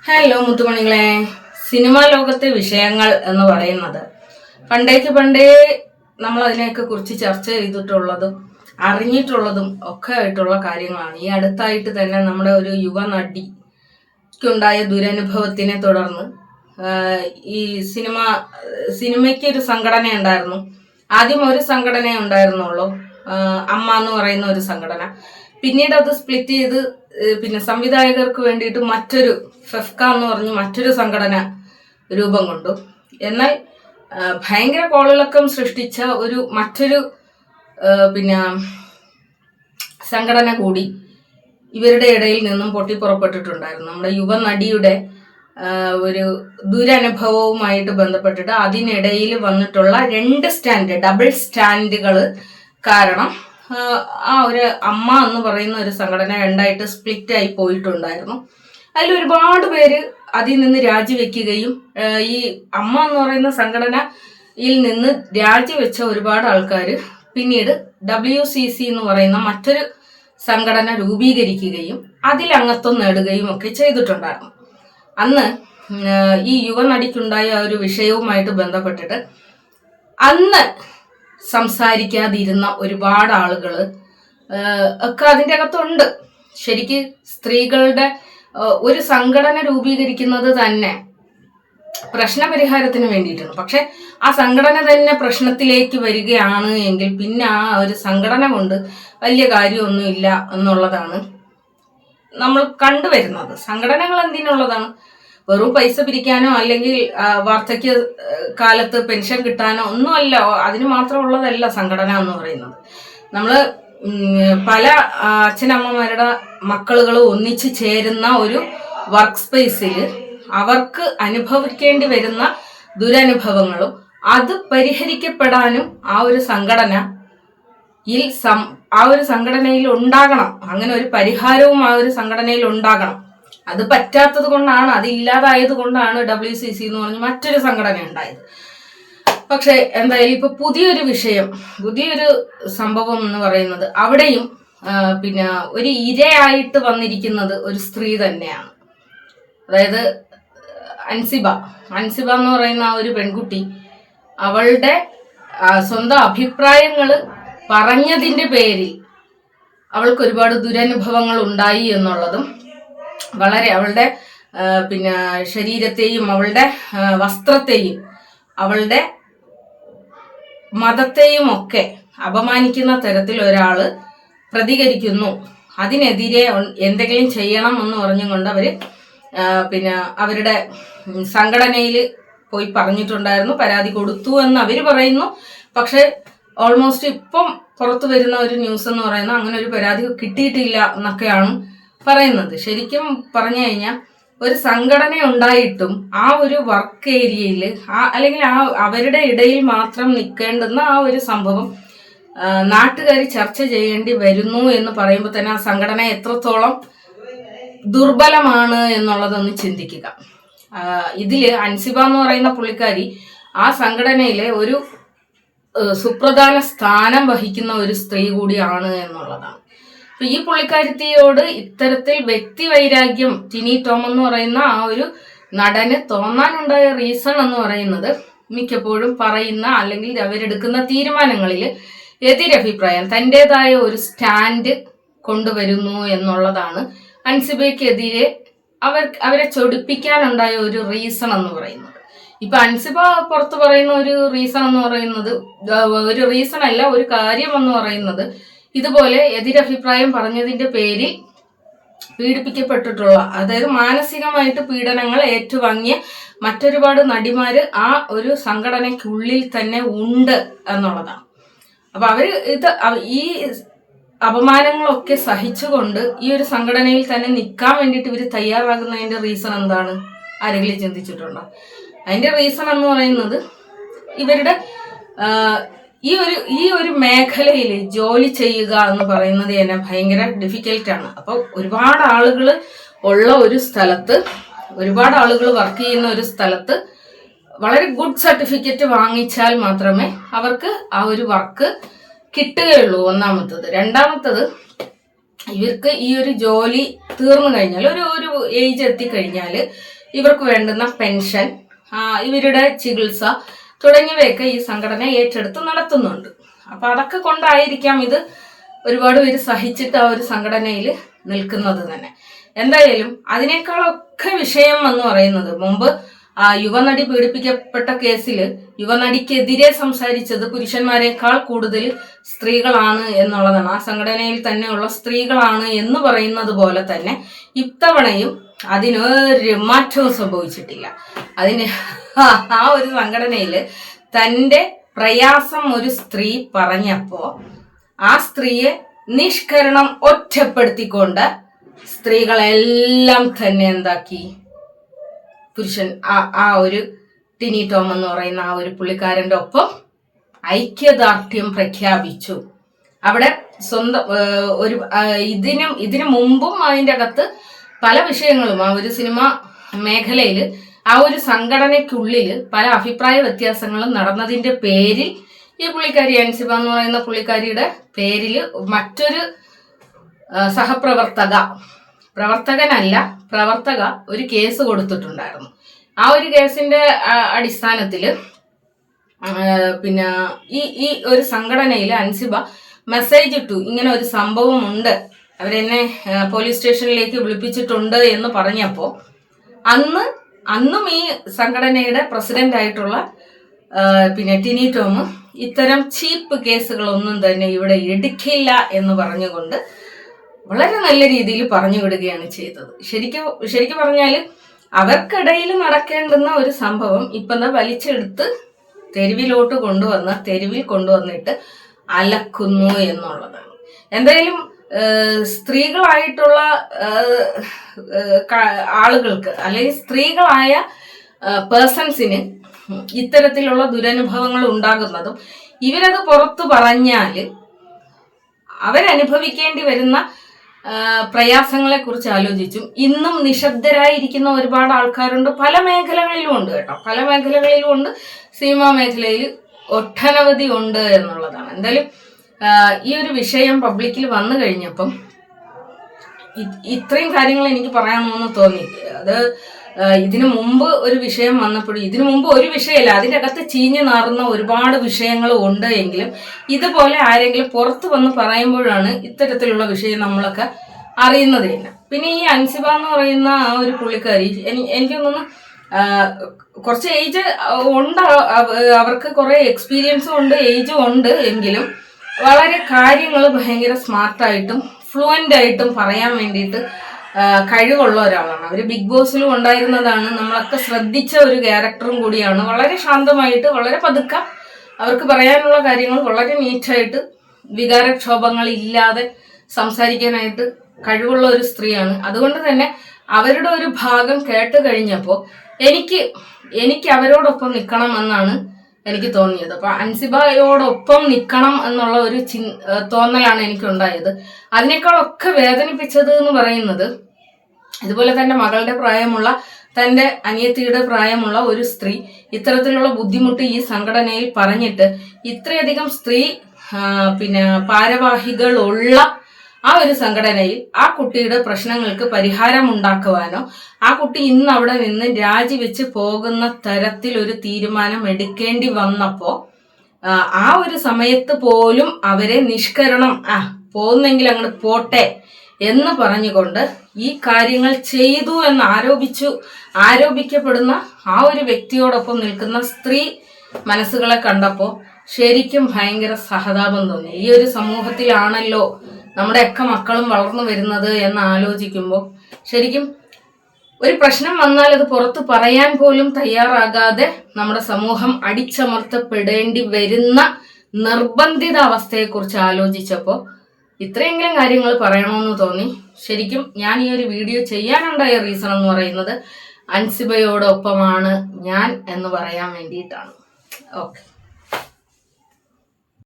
Hello മുത്തുമണികളെ, cinema ലോകത്തെ വിഷയങ്ങൾ എന്ന് പറയുന്നത് പണ്ടേ നമ്മൾ അതിനെയൊക്കെ കുറിച്ച് ചർച്ച ചെയ്തിട്ടുള്ളതും അറിഞ്ഞിട്ടുള്ളതും ഒക്കെ ആയിട്ടുള്ള കാര്യങ്ങളാണ്. ഈ അടുത്തായിട്ട് തന്നെ നമ്മുടെ ഒരു യുവ നടിക്കുണ്ടായ ദുരനുഭവത്തിനെ തുടർന്ന് ഈ സിനിമയ്ക്ക് ഒരു സംഘടന ഉണ്ടായിരുന്നു. ആദ്യം ഒരു സംഘടന ഉണ്ടായിരുന്നുള്ളൂ, അമ്മ എന്ന് പറയുന്ന ഒരു സംഘടന. പിന്നീട് അത് സ്പ്ലിറ്റ് ചെയ്ത് പിന്നെ സംവിധായകർക്ക് വേണ്ടിയിട്ട് മറ്റൊരു ഫെഫ്ക എന്ന് പറഞ്ഞ് മറ്റൊരു സംഘടന രൂപം കൊണ്ടു. എന്നാൽ ഭയങ്കര കോളിളക്കം സൃഷ്ടിച്ച മറ്റൊരു പിന്നെ സംഘടന കൂടി ഇവരുടെ ഇടയിൽ നിന്നും പൊട്ടിപ്പുറപ്പെട്ടിട്ടുണ്ടായിരുന്നു. നമ്മുടെ യുവ നടിയുടെ ഒരു ദുരനുഭവവുമായിട്ട് ബന്ധപ്പെട്ടിട്ട് അതിനിടയിൽ വന്നിട്ടുള്ള ഡബിൾ സ്റ്റാൻഡുകൾ കാരണം ഒരു അമ്മ എന്ന് പറയുന്ന ഒരു സംഘടന രണ്ടായിട്ട് സ്പ്ലിറ്റ് ആയി പോയിട്ടുണ്ടായിരുന്നു. അതിൽ ഒരുപാട് പേര് അതിൽ നിന്ന് രാജിവെക്കുകയും ഈ അമ്മ എന്ന് പറയുന്ന സംഘടനയിൽ നിന്ന് രാജിവെച്ച ഒരുപാട് ആൾക്കാർ പിന്നീട് WCC എന്ന് പറയുന്ന മറ്റൊരു സംഘടന രൂപീകരിക്കുകയും അതിൽ അംഗത്വം നേടുകയും ഒക്കെ ചെയ്തിട്ടുണ്ടായിരുന്നു. അന്ന് ഈ യുവ നടിക്കുണ്ടായ ഒരു വിഷയവുമായിട്ട് ബന്ധപ്പെട്ടിട്ട് അന്ന് സംസാരിക്കാതിരുന്ന ഒരുപാട് ആളുകൾ ഒക്കെ അതിൻ്റെ അകത്തുണ്ട്. ശരിക്ക് സ്ത്രീകളുടെ ഒരു സംഘടന രൂപീകരിക്കുന്നത് തന്നെ പ്രശ്നപരിഹാരത്തിന് വേണ്ടിയിട്ടാണ്. പക്ഷെ ആ സംഘടന തന്നെ പ്രശ്നത്തിലേക്ക് വരികയാണ് എങ്കിൽ പിന്നെ ആ ഒരു സംഘടന കൊണ്ട് വലിയ കാര്യമൊന്നുമില്ല എന്നുള്ളതാണ് നമ്മൾ കണ്ടുവരുന്നത്. സംഘടനകൾ എന്തിനുള്ളതാണ്? വെറും പൈസ പിരിക്കാനോ അല്ലെങ്കിൽ വാർദ്ധക്യ കാലത്ത് പെൻഷൻ കിട്ടാനോ ഒന്നുമല്ല. അതിന് മാത്രമുള്ളതല്ല സംഘടന എന്ന് പറയുന്നത്. നമ്മൾ പല അച്ഛനമ്മമാരുടെ മക്കളുകൾ ഒന്നിച്ച് ചേരുന്ന ഒരു വർക്ക് സ്പേസിൽ അവർക്ക് അനുഭവിക്കേണ്ടി വരുന്ന ദുരനുഭവങ്ങളും അത് പരിഹരിക്കപ്പെടാനും ആ ഒരു സംഘടനയിൽ ഉണ്ടാകണം. അങ്ങനെ ഒരു പരിഹാരവും ആ ഒരു സംഘടനയിൽ ഉണ്ടാകണം. അത് പറ്റാത്തത് കൊണ്ടാണ്, അതില്ലാതായത് കൊണ്ടാണ് WCC എന്ന് പറഞ്ഞ് മറ്റൊരു സംഘടന ഉണ്ടായത്. പക്ഷെ എന്തായാലും ഇപ്പൊ പുതിയൊരു സംഭവം എന്ന് പറയുന്നത് അവിടെയും പിന്നെ ഒരു ഇരയായിട്ട് വന്നിരിക്കുന്നത് ഒരു സ്ത്രീ തന്നെയാണ്. അതായത് അൻസിബ എന്ന് പറയുന്ന ആ ഒരു പെൺകുട്ടി അവളുടെ സ്വന്തം അഭിപ്രായങ്ങൾ പറഞ്ഞതിന്റെ പേരിൽ അവൾക്ക് ഒരുപാട് ദുരനുഭവങ്ങൾ ഉണ്ടായി എന്നുള്ളതും വളരെ അവളുടെ പിന്നെ ശരീരത്തെയും അവളുടെ വസ്ത്രത്തെയും അവളുടെ മതത്തെയും ഒക്കെ അപമാനിക്കുന്ന തരത്തിൽ ഒരാള് പ്രതികരിക്കുന്നു. അതിനെതിരെ എന്തെങ്കിലും ചെയ്യണം എന്ന് പറഞ്ഞുകൊണ്ട് അവര് പിന്നെ അവരുടെ സംഘടനയിൽ പോയി പറഞ്ഞിട്ടുണ്ടായിരുന്നു, പരാതി കൊടുത്തു എന്ന് അവര് പറയുന്നു. പക്ഷെ ഓൾമോസ്റ്റ് ഇപ്പം പുറത്തു വരുന്ന ഒരു ന്യൂസ് എന്ന് പറയുന്നത് അങ്ങനെ ഒരു പരാതി കിട്ടിയിട്ടില്ല എന്നൊക്കെയാണ് പറയുന്നത്. ശരിക്കും പറഞ്ഞു കഴിഞ്ഞാൽ ഒരു സംഘടന ഉണ്ടായിട്ടും ആ ഒരു വർക്ക് ഏരിയയിൽ അല്ലെങ്കിൽ അവരുടെ ഇടയിൽ മാത്രം നിൽക്കേണ്ടുന്ന ആ ഒരു സംഭവം നാട്ടുകാർ ചർച്ച ചെയ്യേണ്ടി വരുന്നു എന്ന് പറയുമ്പോൾ തന്നെ ആ സംഘടന എത്രത്തോളം ദുർബലമാണ് എന്നുള്ളതൊന്ന് ചിന്തിക്കുക. ഇതില് അൻസിബ എന്ന് പറയുന്ന പുള്ളിക്കാരി ആ സംഘടനയിലെ ഒരു സുപ്രധാന സ്ഥാനം വഹിക്കുന്ന ഒരു സ്ത്രീ കൂടിയാണ് എന്നുള്ളതാണ്. അപ്പൊ ഈ പുള്ളിക്കാരത്തിയോട് ഇത്തരത്തിൽ വ്യക്തി വൈരാഗ്യം ടിനി ടോം എന്ന് പറയുന്ന ആ ഒരു നടന് തോന്നാനുണ്ടായ റീസൺ എന്ന് പറയുന്നത് മിക്കപ്പോഴും പറയുന്ന അല്ലെങ്കിൽ അവരെടുക്കുന്ന തീരുമാനങ്ങളിൽ എതിരഭിപ്രായം, തൻ്റെതായ ഒരു സ്റ്റാൻഡ് കൊണ്ടുവരുന്നു എന്നുള്ളതാണ് അൻസിബയ്ക്കെതിരെ അവരെ ചൊടിപ്പിക്കാനുണ്ടായ ഒരു റീസൺ എന്ന് പറയുന്നത്. ഇപ്പൊ അൻസിബ പുറത്ത് പറയുന്ന ഒരു റീസൺ എന്ന് പറയുന്നത് ഒരു റീസൺ അല്ല, ഒരു കാര്യം എന്ന് പറയുന്നത് ഇതുപോലെ എതിരഭിപ്രായം പറഞ്ഞതിന്റെ പേരിൽ പീഡിപ്പിക്കപ്പെട്ടിട്ടുള്ള, അതായത് മാനസികമായിട്ട് പീഡനങ്ങൾ ഏറ്റുവാങ്ങിയ മറ്റൊരുപാട് നടിമാര് ആ ഒരു സംഘടനയ്ക്കുള്ളിൽ തന്നെ ഉണ്ട് എന്നുള്ളതാണ്. അപ്പൊ ഈ അപമാനങ്ങളൊക്കെ സഹിച്ചുകൊണ്ട് ഈ ഒരു സംഘടനയിൽ തന്നെ നിൽക്കാൻ വേണ്ടിയിട്ട് ഇവർ തയ്യാറാകുന്നതിന്റെ റീസൺ എന്താണ്? ആരെങ്കിലും ചിന്തിച്ചിട്ടുണ്ടോ? അതിന്റെ റീസൺ എന്ന് പറയുന്നത് ഇവരുടെ ഈ ഒരു മേഖലയിൽ ജോലി ചെയ്യുക എന്ന് പറയുന്നത് തന്നെ ഭയങ്കര ഡിഫിക്കൽട്ടാണ്. അപ്പൊ ഒരുപാട് ആളുകൾ ഉള്ള ഒരു സ്ഥലത്ത്, ഒരുപാട് ആളുകൾ വർക്ക് ചെയ്യുന്ന ഒരു സ്ഥലത്ത് വളരെ ഗുഡ് സർട്ടിഫിക്കറ്റ് വാങ്ങിച്ചാൽ മാത്രമേ അവർക്ക് ആ ഒരു വർക്ക് കിട്ടുകയുള്ളൂ. ഒന്നാമത്തത്. രണ്ടാമത്തത്, ഇവർക്ക് ഈ ഒരു ജോലി തീർന്നു കഴിഞ്ഞാൽ ഒരു ഏജ് എത്തിക്കഴിഞ്ഞാൽ ഇവർക്ക് വേണ്ടുന്ന പെൻഷൻ, ഇവരുടെ ചികിത്സ തുടങ്ങിയവയൊക്കെ ഈ സംഘടന ഏറ്റെടുത്ത് നടത്തുന്നുണ്ട്. അപ്പൊ അതൊക്കെ കൊണ്ടായിരിക്കാം ഇത് ഒരുപാട് പേര് സഹിച്ചിട്ട് ആ ഒരു സംഘടനയിൽ നിൽക്കുന്നത് തന്നെ. എന്തായാലും അതിനേക്കാളൊക്കെ വിഷയം എന്ന് പറയുന്നത്, മുമ്പ് യുവനടി പീഡിപ്പിക്കപ്പെട്ട കേസിൽ യുവനടിക്കെതിരെ സംസാരിച്ചത് പുരുഷന്മാരെക്കാൾ കൂടുതൽ സ്ത്രീകളാണ് എന്നുള്ളതാണ്. ആ സംഘടനയിൽ തന്നെയുള്ള സ്ത്രീകളാണ് എന്ന് പറയുന്നത് പോലെ തന്നെ ഇത്തവണയും അതിനൊരു മാറ്റവും സംഭവിച്ചിട്ടില്ല. അതിന് ആ ഒരു സംഘടനയിൽ തൻ്റെ പ്രയാസം ഒരു സ്ത്രീ പറഞ്ഞപ്പോ ആ സ്ത്രീയെ നിഷ്കരണം ഒറ്റപ്പെടുത്തിക്കൊണ്ട് സ്ത്രീകളെല്ലാം തന്നെ എന്താക്കി, പുരുഷൻ ആ ഒരു ടിനി ടോം എന്ന് പറയുന്ന ആ ഒരു പുള്ളിക്കാരൻ്റെ ഒപ്പം ഐക്യദാർഢ്യം പ്രഖ്യാപിച്ചു. അവിടെ സ്വന്തം ഒരു ഇതിനു മുമ്പും അതിൻ്റെ അകത്ത് പല വിഷയങ്ങളും ആ ഒരു സിനിമ മേഖലയിൽ ആ ഒരു സംഘടനയ്ക്കുള്ളിൽ പല അഭിപ്രായ വ്യത്യാസങ്ങളും നടന്നതിൻ്റെ പേരിൽ ഈ പുള്ളിക്കാരി അൻസിബ എന്ന് പറയുന്ന പുള്ളിക്കാരിയുടെ പേരിൽ മറ്റൊരു പ്രവർത്തക ഒരു കേസ് കൊടുത്തിട്ടുണ്ടായിരുന്നു. ആ ഒരു കേസിന്റെ അടിസ്ഥാനത്തിൽ പിന്നെ ഈ ഒരു സംഘടനയിൽ അൻസിബ മെസ്സേജ് ഇട്ടു, ഇങ്ങനെ ഒരു സംഭവം ഉണ്ട്, അവരെന്നെ പോലീസ് സ്റ്റേഷനിലേക്ക് വിളിപ്പിച്ചിട്ടുണ്ട് എന്ന് പറഞ്ഞപ്പോൾ അന്നും ഈ സംഘടനയുടെ പ്രസിഡന്റ് ആയിട്ടുള്ള പിന്നെ ടിനി ടോം ഇത്തരം ചീപ്പ് കേസുകളൊന്നും തന്നെ ഇവിടെ എടുക്കില്ല എന്ന് പറഞ്ഞുകൊണ്ട് വളരെ നല്ല രീതിയിൽ പറഞ്ഞു വിടുകയാണ് ചെയ്തത്. ശരിക്കും പറഞ്ഞാൽ അവർക്കിടയിൽ നടക്കേണ്ടുന്ന ഒരു സംഭവം ഇപ്പം വലിച്ചെടുത്ത് തെരുവിൽ കൊണ്ടുവന്നിട്ട് അലക്കുന്നു എന്നുള്ളതാണ്. എന്തായാലും സ്ത്രീകളായിട്ടുള്ള ആളുകൾക്ക് അല്ലെങ്കിൽ സ്ത്രീകളായ പേഴ്സൺസിന് ഇത്തരത്തിലുള്ള ദുരനുഭവങ്ങൾ ഉണ്ടാകുന്നതും ഇവരത് പുറത്തു പറഞ്ഞാൽ അവരനുഭവിക്കേണ്ടി വരുന്ന പ്രയാസങ്ങളെ കുറിച്ച് ആലോചിച്ചും ഇന്നും നിശബ്ദരായിരിക്കുന്ന ഒരുപാട് ആൾക്കാരുണ്ട്. പല മേഖലകളിലും ഉണ്ട് കേട്ടോ, പല മേഖലകളിലും ഉണ്ട്. സിനിമാ മേഖലയിൽ ഒട്ടനവധി ഉണ്ട് എന്നുള്ളതാണ്. എന്തായാലും ഈ ഒരു വിഷയം പബ്ലിക്കിൽ വന്നു കഴിഞ്ഞപ്പം ഇത്രയും കാര്യങ്ങൾ എനിക്ക് പറയണമെന്ന് തോന്നി. അത് ഇതിനു മുമ്പ് ഒരു വിഷയം വന്നപ്പോഴും, ഇതിനു മുമ്പ് ഒരു വിഷയമല്ല, അതിൻ്റെ അകത്ത് ചീഞ്ഞു നാറുന്ന ഒരുപാട് വിഷയങ്ങൾ ഉണ്ട് എങ്കിലും ഇതുപോലെ ആരെങ്കിലും പുറത്ത് വന്ന് പറയുമ്പോഴാണ് ഇത്തരത്തിലുള്ള വിഷയം നമ്മളൊക്കെ അറിയുന്നത് തന്നെ. പിന്നെ ഈ അൻസിബ എന്ന് പറയുന്ന ആ ഒരു പുള്ളിക്കാരി എനിക്കൊന്നു കുറച്ച് ഏജ് ഉണ്ട്, അവർക്ക് കുറെ എക്സ്പീരിയൻസും ഉണ്ട്, ഏജും ഉണ്ട് എങ്കിലും വളരെ കാര്യങ്ങൾ ഭയങ്കര സ്മാർട്ടായിട്ടും ഫ്ലുവൻ്റ് ആയിട്ടും പറയാൻ വേണ്ടിയിട്ട് കഴിവുള്ള ഒരാളാണ്. അവർ ബിഗ് ബോസിലും ഉണ്ടായിരുന്നതാണ്, നമ്മളൊക്കെ ശ്രദ്ധിച്ച ഒരു ക്യാരക്ടറും കൂടിയാണ്. വളരെ ശാന്തമായിട്ട് വളരെ പതുക്കെ അവർക്ക് പറയാനുള്ള കാര്യങ്ങൾ വളരെ നീറ്റായിട്ട് വികാരക്ഷോഭങ്ങളില്ലാതെ സംസാരിക്കാനായിട്ട് കഴിവുള്ള ഒരു സ്ത്രീയാണ്. അതുകൊണ്ട് തന്നെ അവരുടെ ഒരു ഭാഗം കേട്ട് കഴിഞ്ഞപ്പോൾ എനിക്ക് അവരോടൊപ്പം നിൽക്കണം എന്നാണ് എനിക്ക് തോന്നിയത്. അപ്പൊ അൻസിബയോടൊപ്പം നിൽക്കണം എന്നുള്ള ഒരു തോന്നലാണ് എനിക്കുണ്ടായത്. അതിനേക്കാളൊക്കെ വേദനിപ്പിച്ചത് എന്ന് പറയുന്നത്, ഇതുപോലെ തന്റെ മകളുടെ പ്രായമുള്ള, തന്റെ അനിയത്തിയുടെ പ്രായമുള്ള ഒരു സ്ത്രീ ഇത്തരത്തിലുള്ള ബുദ്ധിമുട്ട് ഈ സംഘടനയിൽ പറഞ്ഞിട്ട് ഇത്രയധികം സ്ത്രീ പിന്നെ ഭാരവാഹികളുള്ള ആ ഒരു സംഘടനയിൽ ആ കുട്ടിയുടെ പ്രശ്നങ്ങൾക്ക് പരിഹാരം ഉണ്ടാക്കുവാനോ ആ കുട്ടി ഇന്ന് അവിടെ നിന്ന് രാജിവെച്ച് പോകുന്ന തരത്തിൽ ഒരു തീരുമാനം എടുക്കേണ്ടി വന്നപ്പോ ആ ഒരു സമയത്ത് പോലും അവരെ നിഷ്കരണം പോകുന്നെങ്കിൽ അങ്ങോട്ട് പോട്ടെ എന്ന് പറഞ്ഞുകൊണ്ട് ഈ കാര്യങ്ങൾ ചെയ്തു എന്ന് ആരോപിക്കപ്പെടുന്ന ആ ഒരു വ്യക്തിയോടൊപ്പം നിൽക്കുന്ന സ്ത്രീ മനസ്സുകളെ കണ്ടപ്പോൾ ശരിക്കും ഭയങ്കര സഹതാപം തോന്നി. ഈ ഒരു സമൂഹത്തിലാണല്ലോ നമ്മുടെയൊക്കെ മക്കളും വളർന്നു വരുന്നത് എന്ന് ആലോചിക്കുമ്പോൾ ശരിക്കും ഒരു പ്രശ്നം വന്നാൽ അത് പുറത്ത് പറയാൻ പോലും തയ്യാറാകാതെ നമ്മുടെ സമൂഹം അടിച്ചമർത്തപ്പെടേണ്ടി വരുന്ന നിർബന്ധിത അവസ്ഥയെക്കുറിച്ച് ആലോചിച്ചപ്പോൾ ഇത്രയെങ്കിലും കാര്യങ്ങൾ പറയണമെന്ന് തോന്നി. ശരിക്കും ഞാൻ ഈ ഒരു വീഡിയോ ചെയ്യാനുണ്ടായ റീസൺ എന്ന് പറയുന്നത് അൻസിബയോടൊപ്പമാണ് ഞാൻ എന്ന് പറയാൻ വേണ്ടിയിട്ടാണ്. ഓക്കെ.